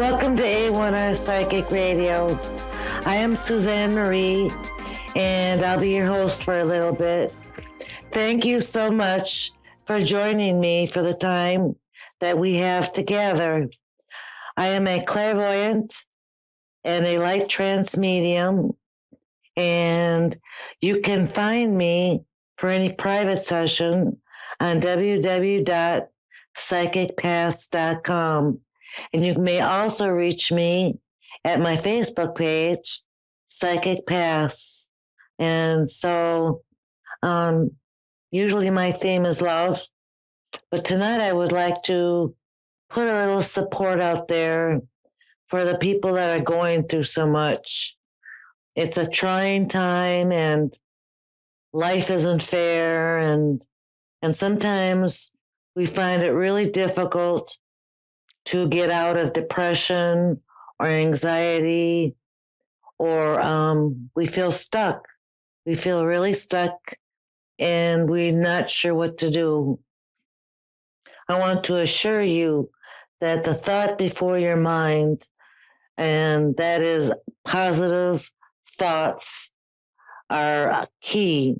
Welcome to A1R Psychic Radio. I am Susanne Marie, and I'll be your host for a little bit. Thank you so much for joining me for the time that we have together. I am a clairvoyant and a light trance medium, and you can find me for any private session on www.psychicpaths.com. And you may also reach me at my Facebook page, Psychic Paths. And so usually my theme is love, but tonight I would like to put a little support out there for the people that are going through so much. It's a trying time and life isn't fair, and sometimes we find it really difficult to get out of depression or anxiety, or we feel stuck. We feel really stuck and we're not sure what to do. I want to assure you that the thought before your mind, and that is positive thoughts, are key.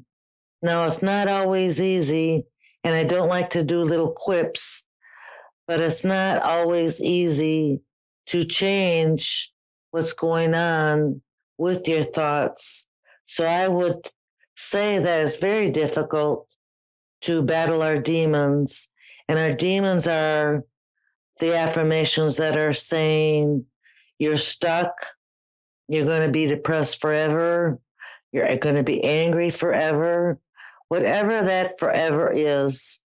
Now, it's not always easy, and I don't like to do little quips, but it's not always easy to change what's going on with your thoughts. So I would say that it's very difficult to battle our demons. And our demons are the affirmations that are saying you're stuck, you're going to be depressed forever, you're going to be angry forever. Whatever that forever is,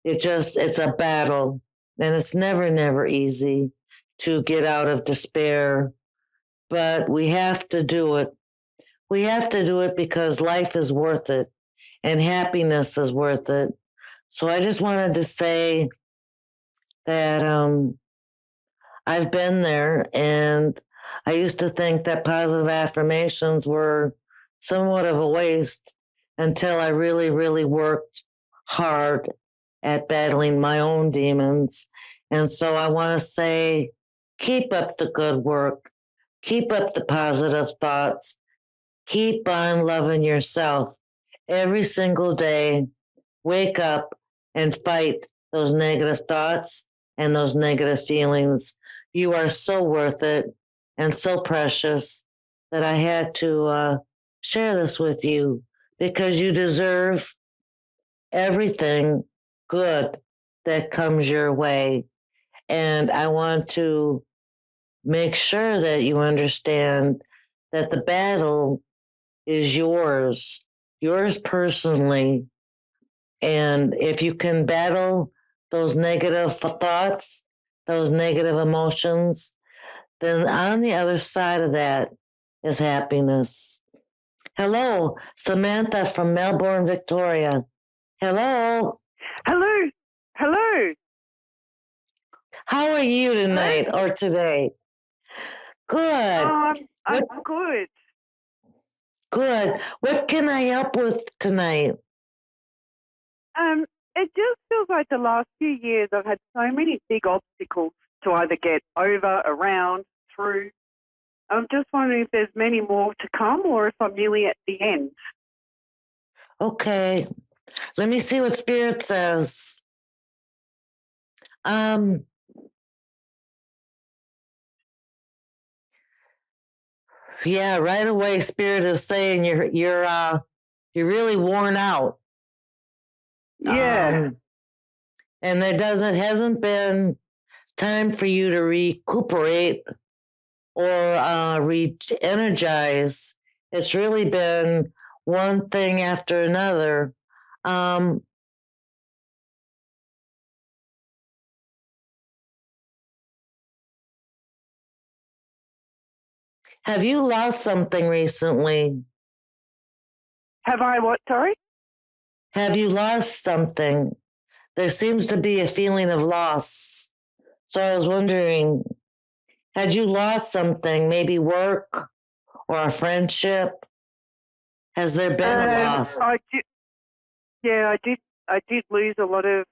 it's a battle. And it's never easy to get out of despair, but we have to do it. We have to do it because life is worth it and happiness is worth it. So I just wanted to say that I've been there, and I used to think that positive affirmations were somewhat of a waste until I really worked hard at battling my own demons. And so I want to say, keep up the good work, keep up the positive thoughts, keep on loving yourself every single day. Wake up and fight those negative thoughts and those negative feelings. You are so worth it and so precious that I had to share this with you, because you deserve everything good that comes your way. And I want to make sure that you understand that the battle is yours personally. And if you can battle those negative thoughts, those negative emotions, then on the other side of that is happiness. Hello, Samantha from Melbourne, Victoria. Hello. Hello. How are you tonight or today? Good. I'm good. Good. What can I help with tonight? It just feels like the last few years I've had so many big obstacles to either get over, around, through. I'm just wondering if there's many more to come or if I'm nearly at the end. Okay. Let me see what Spirit says. Yeah, right away Spirit is saying you're really worn out. Yeah. And hasn't been time for you to recuperate or re-energize. It's really been one thing after another. Have you lost something recently? Have I what, sorry? Have you lost something? There seems to be a feeling of loss. So I was wondering, had you lost something, maybe work or a friendship? Has there been a loss? I did lose a lot of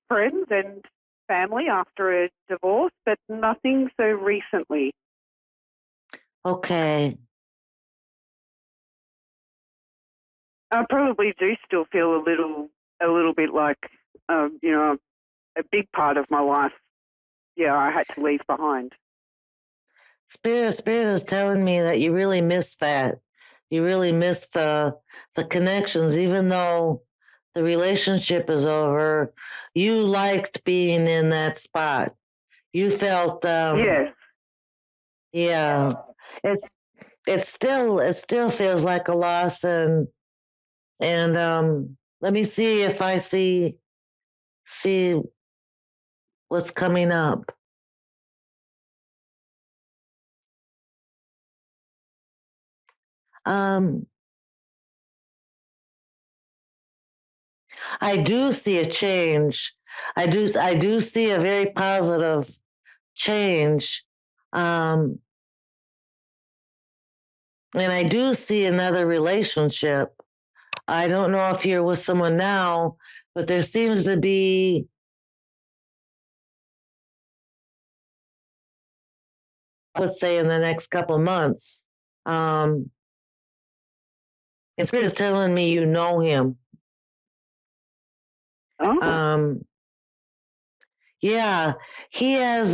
friends, and family after a divorce, but nothing so recently. Okay. I probably do still feel a little bit like, you know, a big part of my life. Yeah, I had to leave behind. Spirit is telling me that you really miss that. You really miss the connections, even though the relationship is over. You liked being in that spot. You felt, Yes. yeah. It's it still feels like a loss, and let me see if I see what's coming up. Um, I do see a change. I do see a very positive change. Um, and I do see another relationship. I don't know if you're with someone now, but there seems to be, I would say, in the next couple months. Um, and Spirit is telling me you know him. Oh, Yeah, he has,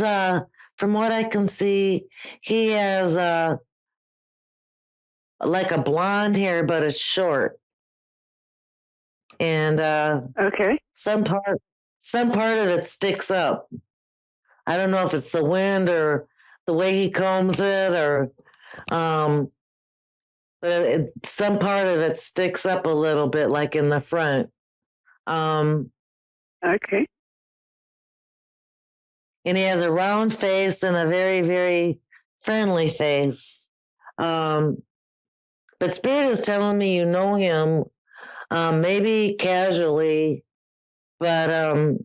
from what I can see, he has like a blonde hair, but it's short. And okay. some part of it sticks up. I don't know if it's the wind or the way he combs it, or um, but some part of it sticks up a little bit, like in the front. Um, Okay. and he has a round face and a very, very friendly face. Um, but Spirit is telling me you know him, maybe casually, but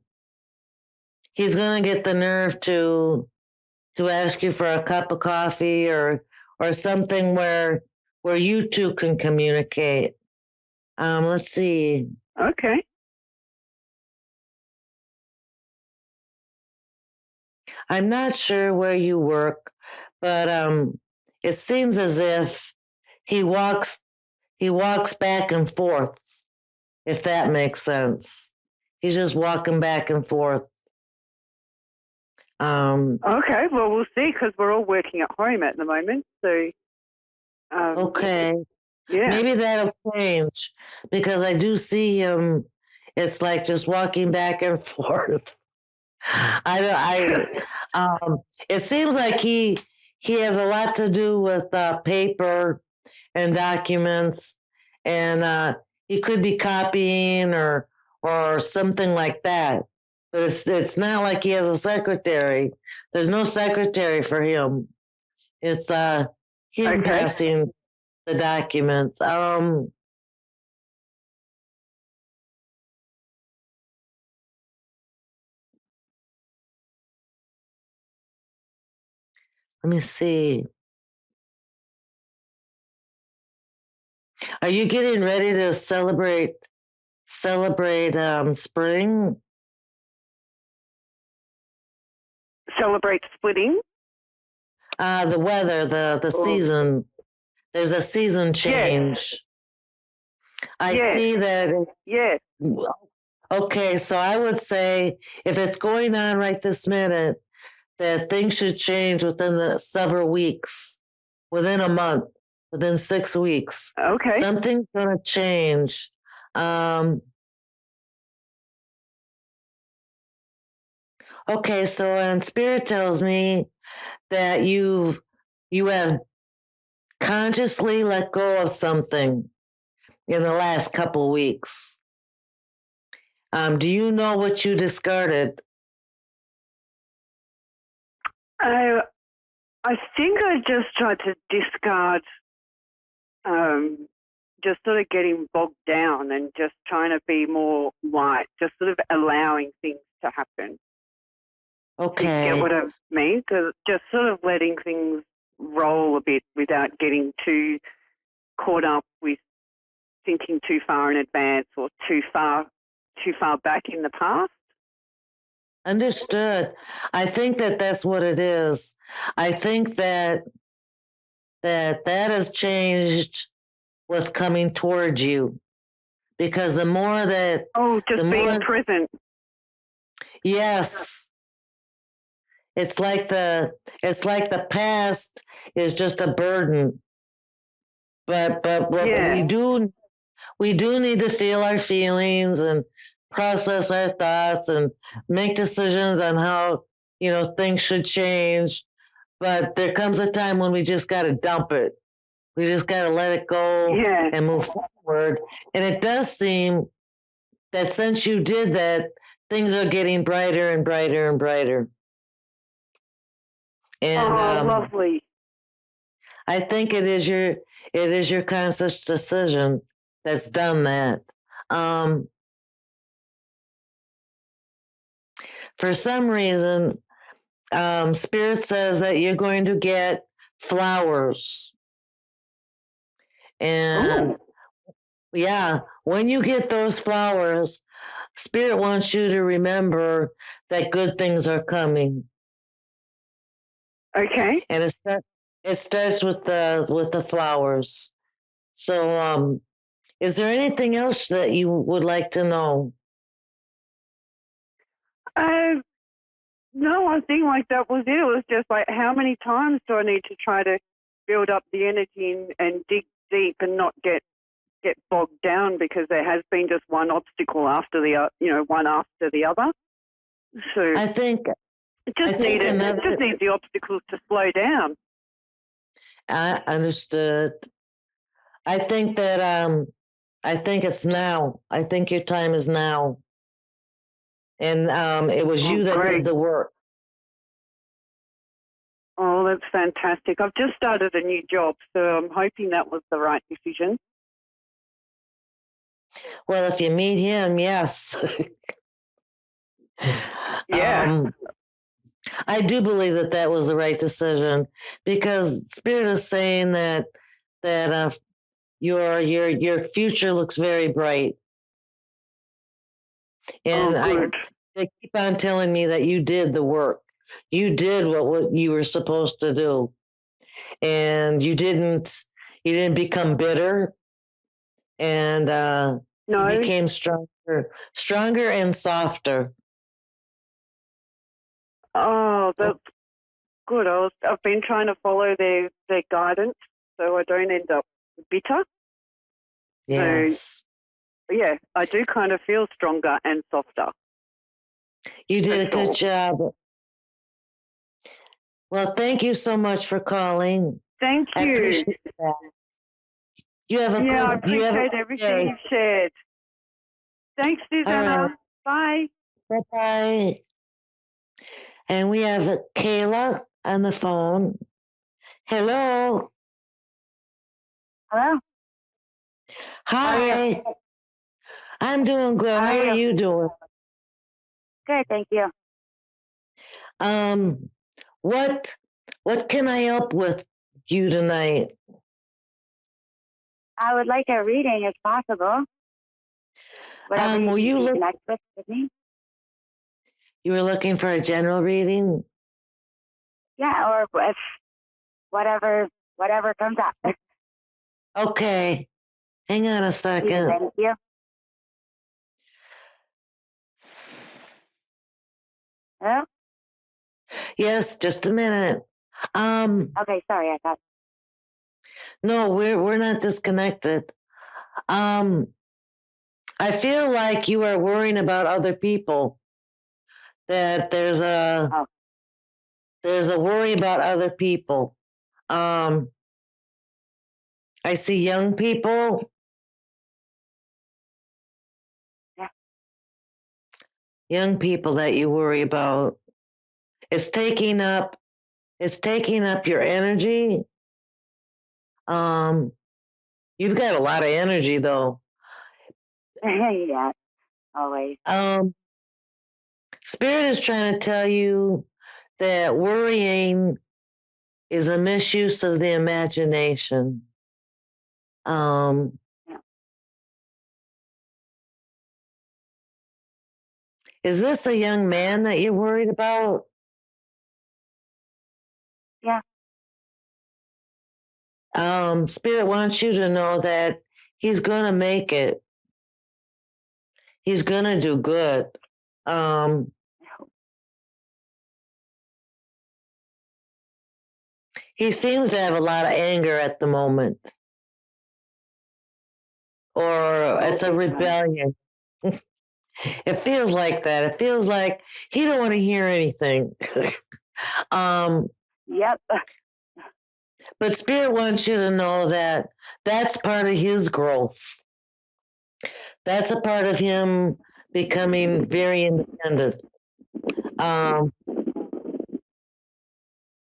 he's gonna get the nerve to ask you for a cup of coffee or something where you two can communicate. Let's see. Okay. I'm not sure where you work, but it seems as if he walks he walks back and forth, if that makes sense. He's just walking back and forth. Um, Okay. Well, we'll see because we're all working at home at the moment. So, okay. yeah. Maybe that'll change because I do see him. It's like just walking back and forth. It seems like he has a lot to do with paper and documents, and he could be copying or something like that. But it's not like he has a secretary. There's no secretary for him. It's him Okay. passing the documents. Let me see. Are you getting ready to celebrate spring? Celebrate splitting. The weather, the Or, season. There's a season yes. change. I Yes. see that. Yes. Okay, so I would say if it's going on right this minute, that things should change within the several weeks, within a month, within 6 weeks. Okay. Something's going to change. Okay, so and Spirit tells me that you have consciously let go of something in the last couple weeks. Do you know what you discarded? I think I just tried to discard, just sort of getting bogged down and just trying to be more light, just sort of allowing things to happen. Okay. You get what I mean? Just sort of letting things roll a bit without getting too caught up with thinking too far in advance or too far back in the past. Understood. I think that that's what it is. I think that has changed what's coming towards you, because the more that just being present. Yes, it's like the past is just a burden, but we do need to feel our feelings and process our thoughts and make decisions on how things should change. But there comes a time when we just got to dump it. We just got to let it go and move forward. And it does seem that since you did that, things are getting brighter and brighter and brighter. And lovely. I think it is your conscious decision that's done that. For some reason, Spirit says that you're going to get flowers. And yeah, when you get those flowers, Spirit wants you to remember that good things are coming. Okay. And it starts with the flowers. So, is there anything else that you would like to know? No, I think like that was it. It was just like, how many times do I need to try to build up the energy and dig deep and not get bogged down, because there has been just one obstacle after the one after the other. So I think it just needs the obstacles to slow down. I understood. I think that I think it's now. I think your time is now. And it was you that did the work. Oh, that's fantastic. I've just started a new job, so I'm hoping that was the right decision. Well, if you meet him, yes. Yeah. I do believe that was the right decision, because Spirit is saying that your future looks very bright. And they keep on telling me that you did the work. You did what you were supposed to do. And you didn't become bitter, and you became stronger and softer. Oh, that's good. I've been trying to follow their guidance so I don't end up bitter. Yes. So, yeah, I do kind of feel stronger and softer. You did a good job. Well, thank you so much for calling. Thank you. I appreciate that. You have I appreciate everything you've shared. Thanks, Susanne. Bye. Bye-bye. And we have Kayla on the phone. Hello. Hello. Hi. I'm doing good. How are you doing? Good, thank you. What can I help with you tonight? I would like a reading if possible. Whatever you can connect with me. You were looking for a general reading? Yeah, or if whatever comes up. Okay. Hang on a second. Thank you. Hello? Yes, just a minute. Okay, sorry, I thought. No, we're not disconnected. I feel like you are worrying about other people. That there's a worry about other people. I see young people. Yeah. Young people that you worry about. It's taking up your energy. You've got a lot of energy though. Yeah, always. Spirit is trying to tell you that worrying is a misuse of the imagination. Yeah. Is this a young man that you're worried about? Yeah. Spirit wants you to know that he's going to make it. He's going to do good. He seems to have a lot of anger at the moment. Or it's a rebellion. It feels like that. It feels like he don't want to hear anything. Yep. But Spirit wants you to know that that's part of his growth. That's a part of him becoming very independent. And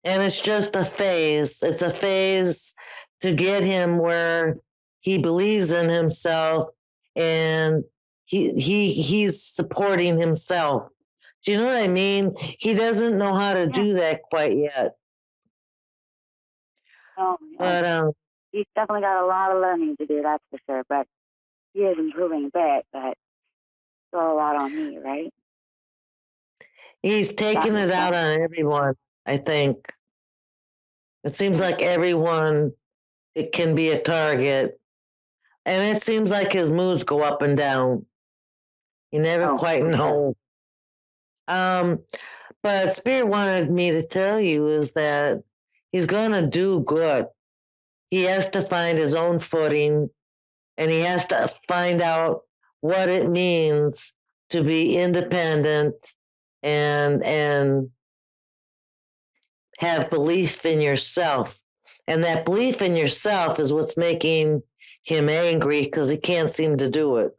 it's just a phase. It's a phase to get him where he believes in himself and he's supporting himself. Do you know what I mean? He doesn't know how to do that quite yet. Oh, but he's definitely got a lot of learning to do, that's for sure. But he is improving a bit, but still a lot on me, right? He's taking it out on everyone, I think. It seems like everyone, it can be a target. And it seems like his moods go up and down. You never quite know. But Spirit wanted me to tell you is that he's going to do good. He has to find his own footing, and he has to find out what it means to be independent and have belief in yourself. And that belief in yourself is what's making him angry because he can't seem to do it.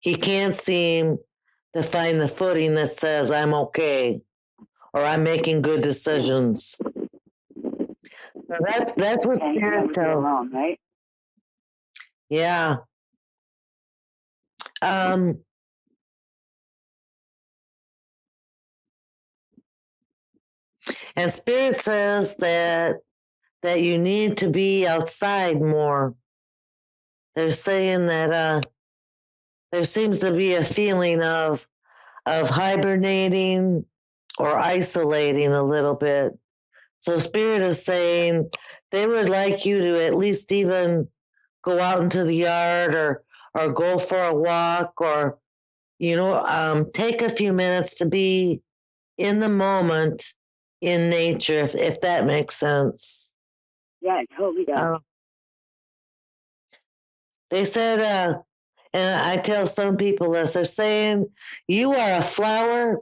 He can't seem to find the footing that says, I'm okay, or I'm making good decisions. So that's what Spirit tells me. Right? Yeah. And Spirit says that you need to be outside more. They're saying that there seems to be a feeling of hibernating or isolating a little bit. So Spirit is saying they would like you to at least even go out into the yard or go for a walk or, take a few minutes to be in the moment in nature, if that makes sense. Yeah, it totally does. They said, and I tell some people this, they're saying, you are a flower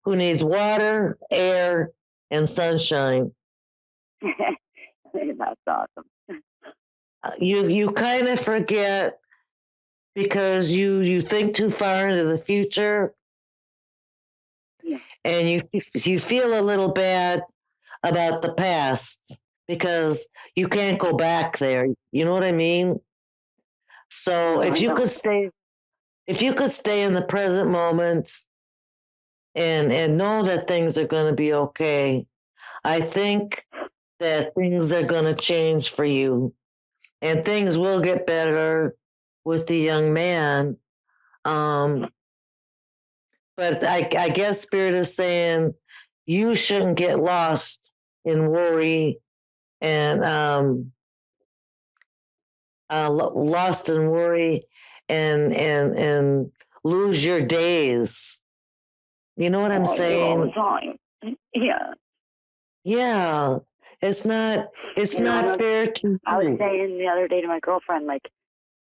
who needs water, air, and sunshine. That's awesome. You kind of forget because you think too far into the future, and you feel a little bad about the past because you can't go back there. You know what I mean? So if you could stay in the present moment and know that things are going to be okay, I think that things are going to change for you and things will get better with the young man. But I guess Spirit is saying you shouldn't get lost in worry and lost in worry and lose your days. You know what I'm saying? All the time. Yeah. Yeah. It's not fair to I was saying the other day to my girlfriend, like,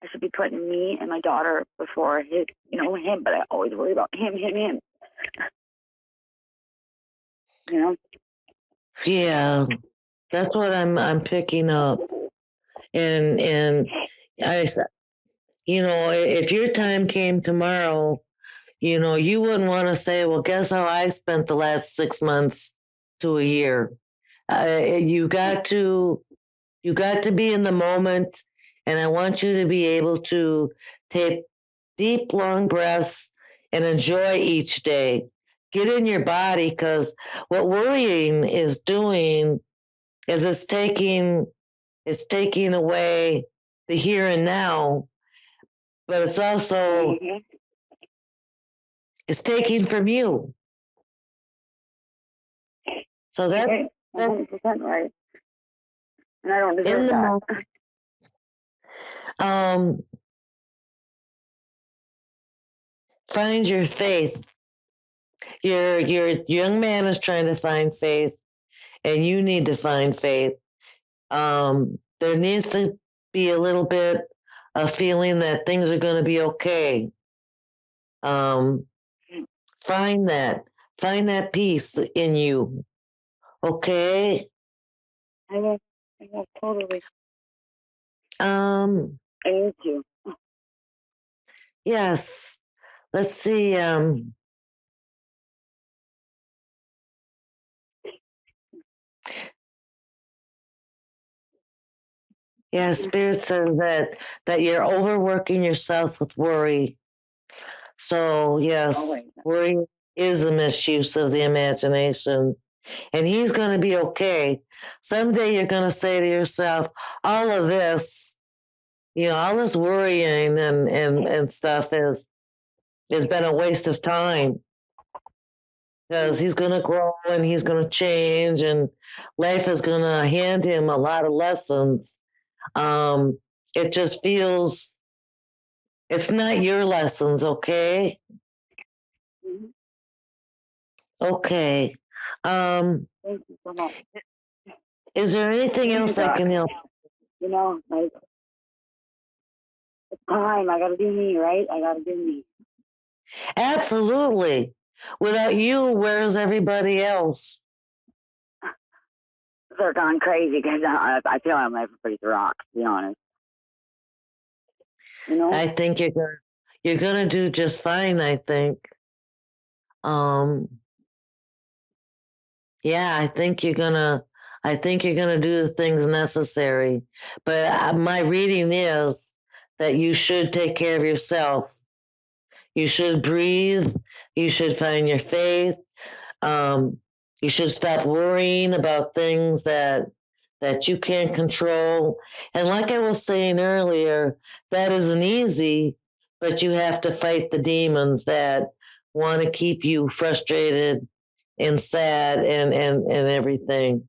I should be putting me and my daughter before him, but I always worry about him. Yeah, that's what I'm picking up. And I, if your time came tomorrow, you wouldn't want to say, well, guess how I spent the last 6 months to a year. You got to be in the moment, and I want you to be able to take deep, long breaths and enjoy each day. Get in your body, because what worrying is doing is it's taking away the here and now, but it's also It's taking from you. So that, Okay, that 100% right. And I don't in deserve the that. moment, find your faith. Your young man is trying to find faith, and you need to find faith. There needs to be a little bit of feeling that things are going to be okay. Um, find that peace in you. Okay. I will totally. Um, I need to. yes. Let's see. Yeah, Spirit says that you're overworking yourself with worry. So yes, Always. worry is a misuse of the imagination, and he's going to be okay. Someday you're going to say to yourself, all of this, all this worrying and stuff has been a waste of time, because he's going to grow and he's going to change, and life is going to hand him a lot of lessons. It just feels it's not your lessons, okay? Mm-hmm. Okay. Thank you so much. Is there anything else I can help? Like, it's time. I got to do me, right? I got to do me. Absolutely. Without you, where's everybody else? They're gone crazy because I feel I'm everybody's rock, to be honest. I think you're gonna do just fine, I think. Yeah, I think you're gonna do the things necessary. But my reading is that you should take care of yourself. You should breathe. You should find your faith. Um, you should stop worrying about things that you can't control. And like I was saying earlier, that isn't easy, but you have to fight the demons that want to keep you frustrated and sad and everything.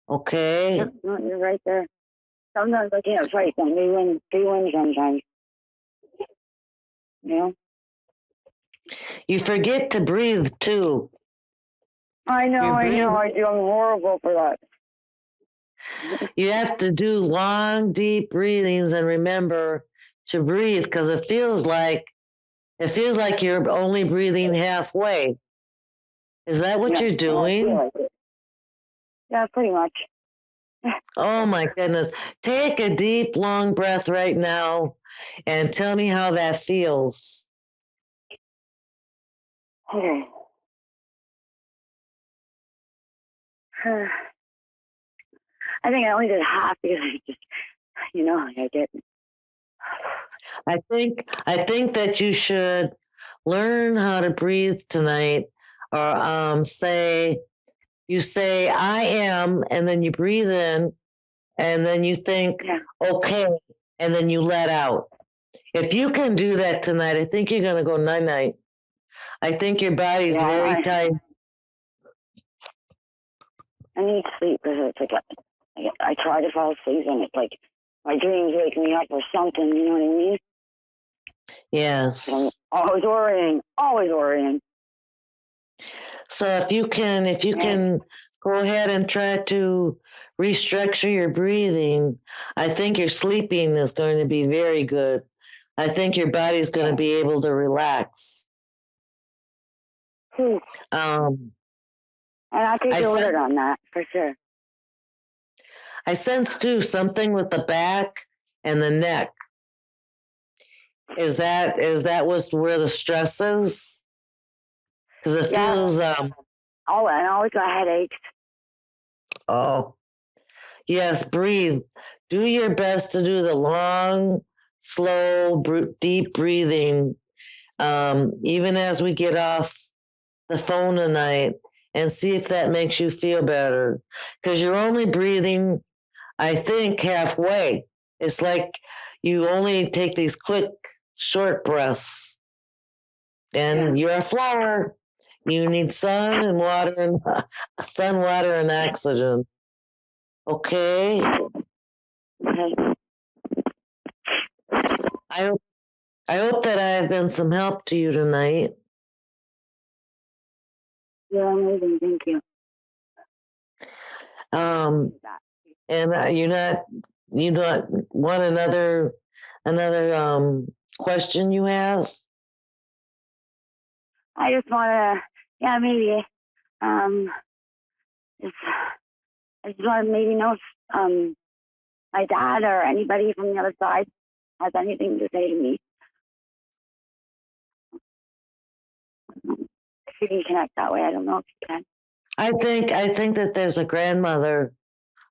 Okay? Yep, no, you're right there. Sometimes I can't fight them. They win sometimes. You forget to breathe too. I know. I do. I'm horrible for that. You have to do long, deep breathings and remember to breathe, because it feels like you're only breathing halfway. Is that what you're doing? Like it. Yeah, pretty much. Oh my goodness. Take a deep, long breath right now and tell me how that feels. Okay. I think I only did half because I just, I get. I think that you should learn how to breathe tonight, or you say I am, and then you breathe in, and then you think okay, and then you let out. If you can do that tonight, I think you're going to go night night. I think your body's very tight. I need sleep because it's like I try to fall asleep and it's like my dreams wake me up or something. You know what I mean? Yes. I'm always worrying. So if you can go ahead and try to restructure your breathing, I think your sleeping is going to be very good. I think your body's going to be able to relax. And I take your word on that for sure. I sense too something with the back and the neck. Is that where the stress is? Because it feels and I always got headaches. Oh, yes, breathe. Do your best to do the long, slow, deep breathing, even as we get off the phone tonight, and see if that makes you feel better. Because you're only breathing, I think, halfway. It's like you only take these quick, short breaths. And you're a flower. You need sun and water and sun, water, and oxygen. Okay. Okay. I hope that I have been some help to you tonight. You're amazing. Thank you. And you not want another question you have? I just want to, yeah, maybe, just, I just want to maybe know if my dad or anybody from the other side has anything to say to me. If you can connect that way, I don't know if you can. I think that there's a grandmother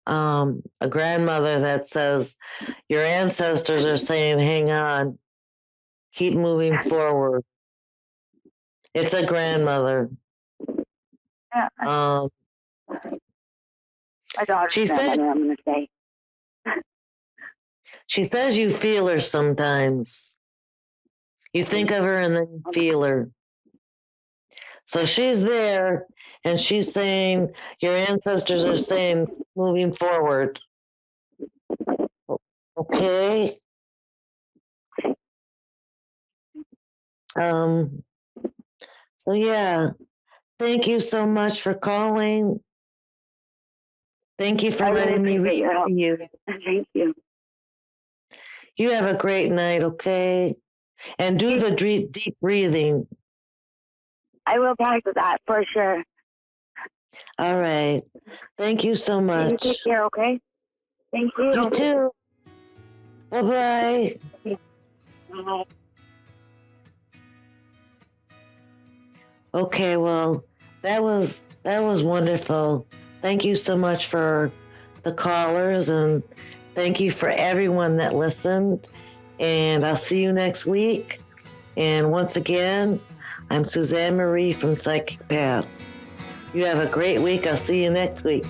that says your ancestors are saying, hang on, keep moving forward. It's a grandmother. Yeah, Um, my daughter's she says grandmother, I'm going to say. she says you feel her sometimes. You think of her and then you feel her. So she's there and she's saying, your ancestors are saying, moving forward. Okay. So yeah, thank you so much for calling. Thank you for I really letting me appreciate read your help. to you. Thank you. You have a great night, okay? And do the deep breathing. I will practice that for sure. All right. Thank you so much. You take care, okay? Thank you. You too. Bye-bye. Bye. Okay, well, that was wonderful. Thank you so much for the callers, and thank you for everyone that listened. And I'll see you next week. And once again, I'm Susanne Marie from Psychic Paths. You have a great week. I'll see you next week.